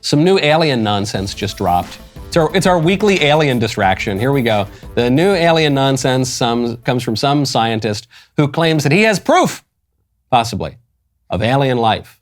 Some new alien nonsense just dropped. It's our weekly alien distraction. Here we go. The new alien nonsense comes from some scientist who claims that he has proof, possibly, of alien life.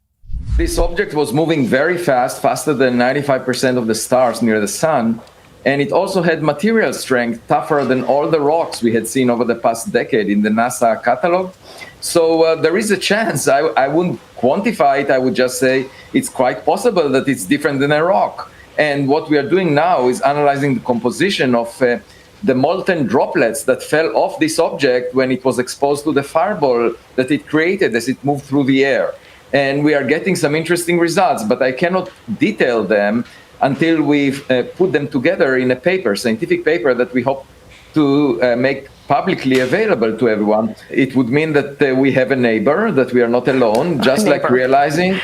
This object was moving very fast, faster than 95% of the stars near the sun. And it also had material strength tougher than all the rocks we had seen over the past decade in the NASA catalog. So there is a chance. I wouldn't quantify it. I would just say it's quite possible that it's different than a rock. And what we are doing now is analyzing the composition of the molten droplets that fell off this object when it was exposed to the fireball that it created as it moved through the air. And we are getting some interesting results, but I cannot detail them until we've put them together in a paper, scientific paper that we hope to make publicly available to everyone. It would mean that we have a neighbor, that we are not alone, just like realizing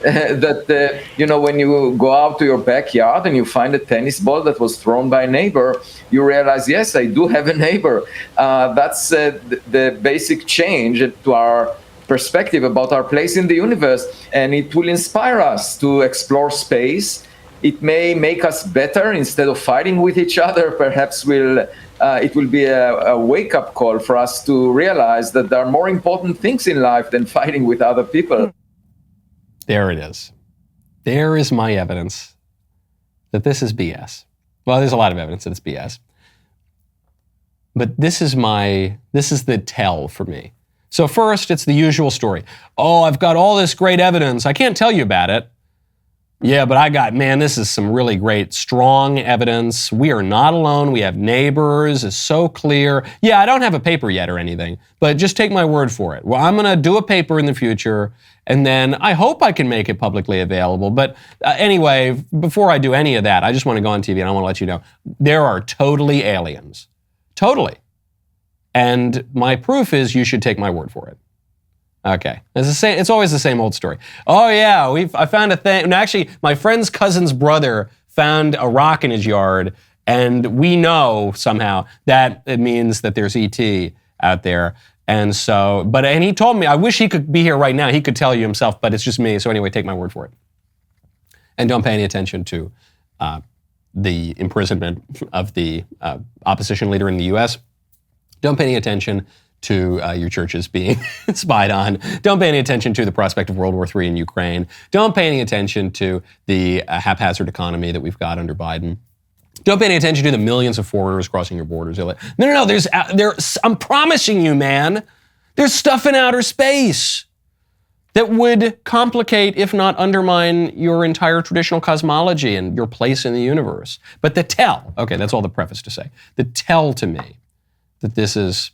that, when you go out to your backyard and you find a tennis ball that was thrown by a neighbor, you realize, yes, I do have a neighbor. That's the basic change to our perspective about our place in the universe. And it will inspire us to explore space. It may make us better instead of fighting with each other. Perhaps it will be a wake-up call for us to realize that there are more important things in life than fighting with other people. There it is. There is my evidence that this is BS. Well, there's a lot of evidence that it's BS. But this is the tell for me. So first, it's the usual story. Oh, I've got all this great evidence. I can't tell you about it. Yeah, but this is some really great, strong evidence. We are not alone. We have neighbors. It's so clear. Yeah, I don't have a paper yet or anything, but just take my word for it. Well, I'm going to do a paper in the future, and then I hope I can make it publicly available. But anyway, before I do any of that, I just want to go on TV and I want to let you know, there are totally aliens. Totally. And my proof is you should take my word for it. Okay. It's always the same old story. Oh yeah, I found a thing. And actually, my friend's cousin's brother found a rock in his yard, and we know somehow that it means that there's ET out there. And he told me, I wish he could be here right now. He could tell you himself, but it's just me. So anyway, take my word for it. And don't pay any attention to the imprisonment of the opposition leader in the U.S. Don't pay any attention to your churches being spied on. Don't pay any attention to the prospect of World War III in Ukraine. Don't pay any attention to the haphazard economy that we've got under Biden. Don't pay any attention to the millions of foreigners crossing your borders. No. I'm promising you, man, there's stuff in outer space that would complicate, if not undermine, your entire traditional cosmology and your place in the universe. But that's all the preface to say. The tell to me that this is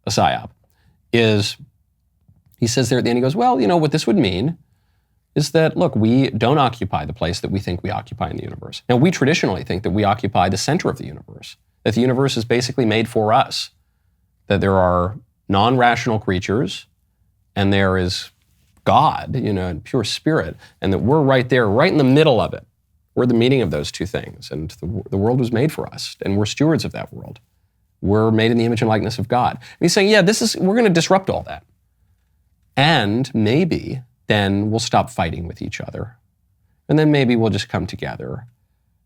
a psyop is, he says there at the end, he goes, well, what this would mean is that, look, we don't occupy the place that we think we occupy in the universe. Now, we traditionally think that we occupy the center of the universe, that the universe is basically made for us, that there are non-rational creatures and there is God, and pure spirit, and that we're right there, right in the middle of it. We're the meeting of those two things, and the world was made for us, and we're stewards of that world. We're made in the image and likeness of God. And he's saying, we're going to disrupt all that. And maybe then we'll stop fighting with each other. And then maybe we'll just come together.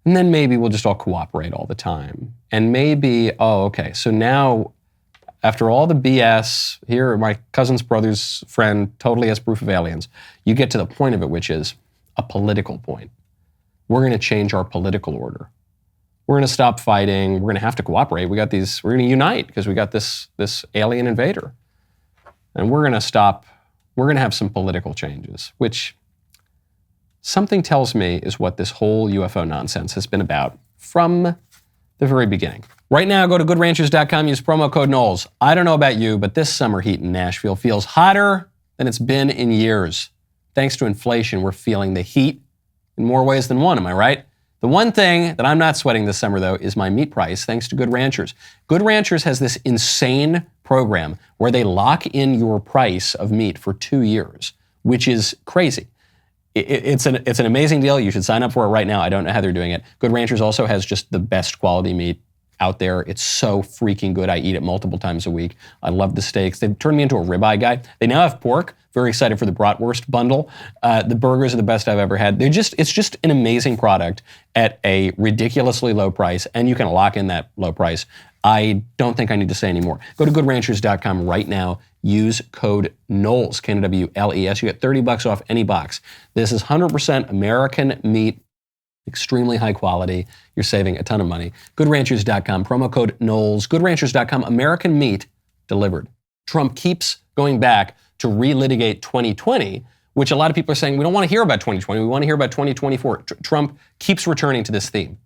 And then maybe we'll just all cooperate all the time. And maybe, so now, after all the BS, here, my cousin's brother's friend totally has proof of aliens, you get to the point of it, which is a political point. We're going to change our political order. We're going to stop fighting. We're going to have to cooperate. We're going to unite because we got this alien invader. And we're going to have some political changes, which something tells me is what this whole UFO nonsense has been about from the very beginning. Right now, go to goodranchers.com, use promo code Knowles. I don't know about you, but this summer heat in Nashville feels hotter than it's been in years. Thanks to inflation, we're feeling the heat in more ways than one, am I right? The one thing that I'm not sweating this summer, though, is my meat price, thanks to Good Ranchers. Good Ranchers has this insane program where they lock in your price of meat for 2 years, which is crazy. It's an amazing deal. You should sign up for it right now. I don't know how they're doing it. Good Ranchers also has just the best quality meat out there. It's so freaking good. I eat it multiple times a week. I love the steaks. They've turned me into a ribeye guy. They now have pork. Very excited for the bratwurst bundle. The burgers are the best I've ever had. It's just an amazing product at a ridiculously low price, and you can lock in that low price. I don't think I need to say any more. Go to goodranchers.com right now. Use code Knowles, Knowles. You get $30 off any box. This is 100% American meat, extremely high quality. You're saving a ton of money. Goodranchers.com, promo code Knowles. Goodranchers.com, American meat delivered. Trump keeps going back to relitigate 2020, which a lot of people are saying, we don't want to hear about 2020, we want to hear about 2024. Trump keeps returning to this theme.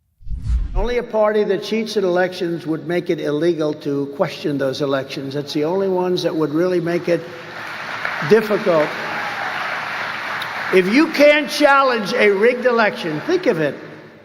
Only a party that cheats at elections would make it illegal to question those elections. It's the only ones that would really make it difficult. If you can't challenge a rigged election, think of it.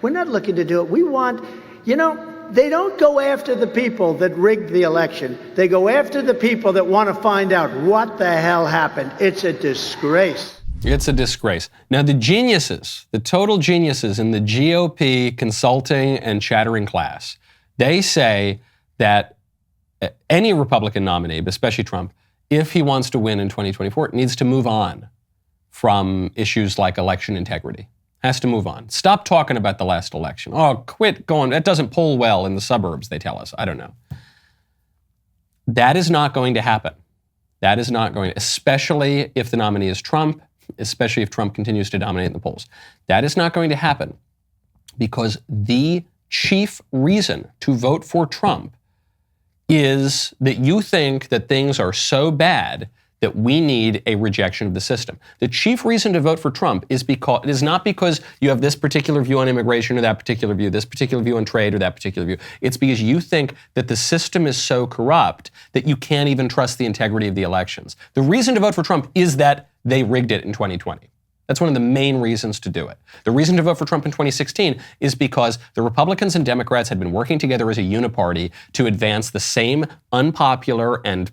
We're not looking to do it. We want, they don't go after the people that rigged the election. They go after the people that want to find out what the hell happened. It's a disgrace. It's a disgrace. Now, the geniuses, the total geniuses in the GOP consulting and chattering class, they say that any Republican nominee, but especially Trump, if he wants to win in 2024, needs to move on from issues like election integrity. Has to move on. Stop talking about the last election. Oh, quit going. That doesn't poll well in the suburbs, they tell us. I don't know. That is not going to happen. That is not going to, especially if the nominee is Trump, especially if Trump continues to dominate in the polls. That is not going to happen because the chief reason to vote for Trump is that you think that things are so bad that we need a rejection of the system. The chief reason to vote for Trump is not because you have this particular view on immigration or that particular view, this particular view on trade or that particular view. It's because you think that the system is so corrupt that you can't even trust the integrity of the elections. The reason to vote for Trump is that they rigged it in 2020. That's one of the main reasons to do it. The reason to vote for Trump in 2016 is because the Republicans and Democrats had been working together as a uniparty to advance the same unpopular and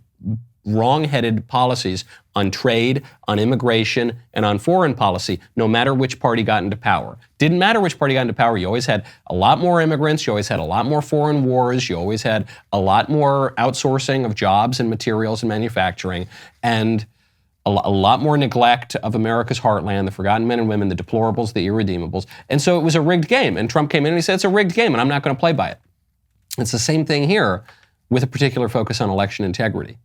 wrong-headed policies on trade, on immigration, and on foreign policy, no matter which party got into power. Didn't matter which party got into power. You always had a lot more immigrants. You always had a lot more foreign wars. You always had a lot more outsourcing of jobs and materials and manufacturing, and a lot more neglect of America's heartland, the forgotten men and women, the deplorables, the irredeemables. And so it was a rigged game. And Trump came in and he said, it's a rigged game, and I'm not going to play by it. It's the same thing here with a particular focus on election integrity.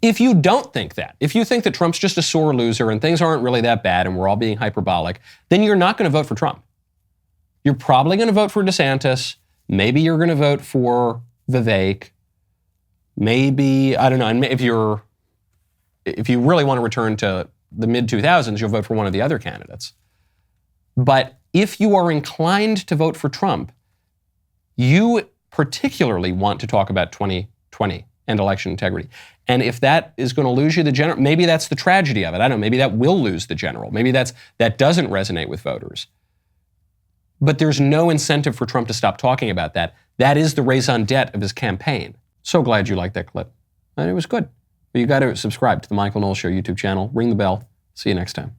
If you don't think that, if you think that Trump's just a sore loser and things aren't really that bad and we're all being hyperbolic, then you're not going to vote for Trump. You're probably going to vote for DeSantis. Maybe you're going to vote for Vivek. Maybe, I don't know, and if you really want to return to the mid-2000s, you'll vote for one of the other candidates. But if you are inclined to vote for Trump, you particularly want to talk about 2020 and election integrity. And if that is going to lose you the general, maybe that's the tragedy of it. I don't know, maybe that will lose the general. Maybe that doesn't resonate with voters. But there's no incentive for Trump to stop talking about that. That is the raison d'etre of his campaign. So glad you liked that clip. And it was good. But you got to subscribe to the Michael Knowles Show YouTube channel. Ring the bell. See you next time.